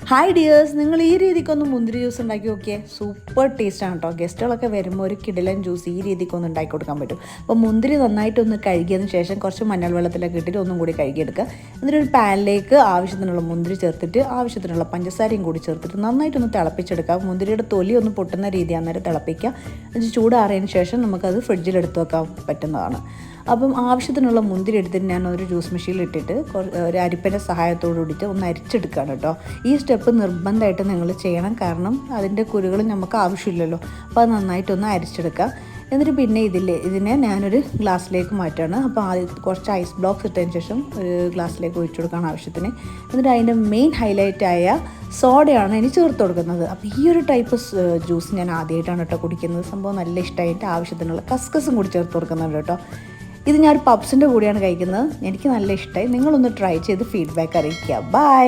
Hi dears, നിങ്ങൾ ഈ രീതിക്കൊന്ന് മുന്തിരി ജ്യൂസ് ഉണ്ടാക്കി നോക്കിയേ. സൂപ്പർ ടേസ്റ്റാണ് കേട്ടോ. ഗസ്റ്റുകളൊക്കെ വരുമ്പോൾ ഒരു കിടിലൻ ജ്യൂസ് ഈ രീതിക്കൊന്ന് ഉണ്ടാക്കി കൊടുക്കാൻ പറ്റും. അപ്പോൾ മുന്തിരി നന്നായിട്ടൊന്ന് കഴുകിയതിന് ശേഷം കുറച്ച് മഞ്ഞൾ വെള്ളത്തിലൊക്കെ ഇട്ടിട്ട് ഒന്നും കൂടി കഴുകിയെടുക്കുക. എന്നിട്ടൊരു പാനിലേക്ക് ആവശ്യത്തിനുള്ള മുന്തിരി ചേർത്തിട്ട് ആവശ്യത്തിനുള്ള പഞ്ചസാരയും കൂടി ചേർത്തിട്ട് നന്നായിട്ടൊന്ന് തിളപ്പിച്ചെടുക്കുക. മുന്തിരിയുടെ തൊലി ഒന്ന് പൊട്ടുന്ന രീതി അന്നേരം തിളപ്പിക്കുക. അത് ചൂടാറിയതിന് ശേഷം നമുക്കത് ഫ്രിഡ്ജിൽ എടുത്ത് വെക്കാൻ പറ്റുന്നതാണ്. അപ്പം ആവശ്യത്തിനുള്ള മുന്തിരി എടുത്തിട്ട് ഞാൻ ഒരു ജ്യൂസ് മെഷീനിൽ ഇട്ടിട്ട് ഒരു അരിപ്പൻ്റെ സഹായത്തോടു കൂടിയിട്ട് ഒന്ന് അരിച്ചെടുക്കുകയാണ് കേട്ടോ. ഈ സ്റ്റെപ്പ് നിർബന്ധമായിട്ട് നിങ്ങൾ ചെയ്യണം, കാരണം അതിൻ്റെ കുരുകൾ നമുക്ക് ആവശ്യമില്ലല്ലോ. അപ്പോൾ അത് നന്നായിട്ടൊന്ന് അരിച്ചെടുക്കുക. എന്നിട്ട് പിന്നെ ഇതിനെ ഞാനൊരു ഗ്ലാസ്സിലേക്ക് മാറ്റുകയാണ്. അപ്പോൾ കുറച്ച് ഐസ് ബ്ലോക്സ് ഇട്ടതിന് ശേഷം ഒരു ഗ്ലാസ്സിലേക്ക് ഒഴിച്ചു കൊടുക്കാൻ ആവശ്യത്തിന്. എന്നിട്ട് അതിൻ്റെ മെയിൻ ഹൈലൈറ്റായ സോഡയാണ് ഇനി ചേർത്ത് കൊടുക്കുന്നത്. അപ്പോൾ ഈ ഒരു ടൈപ്പ് ജ്യൂസ് ഞാൻ ആദ്യമായിട്ടാണ് കേട്ടോ കുടിക്കുന്നത്. സംഭവം നല്ല ഇഷ്ടമായിട്ട് ആവശ്യത്തിനുള്ള കസ്കസും കൂടി ചേർത്ത് കൊടുക്കുന്നുണ്ട് കേട്ടോ. ഇത് ഞാൻ പബ്സിൻ്റെ കൂടെയാണ് കഴിക്കുന്നത്. എനിക്ക് നല്ല ഇഷ്ടമായി. നിങ്ങളൊന്ന് ട്രൈ ചെയ്ത് ഫീഡ്ബാക്ക് അറിയിക്കുക. ബൈ.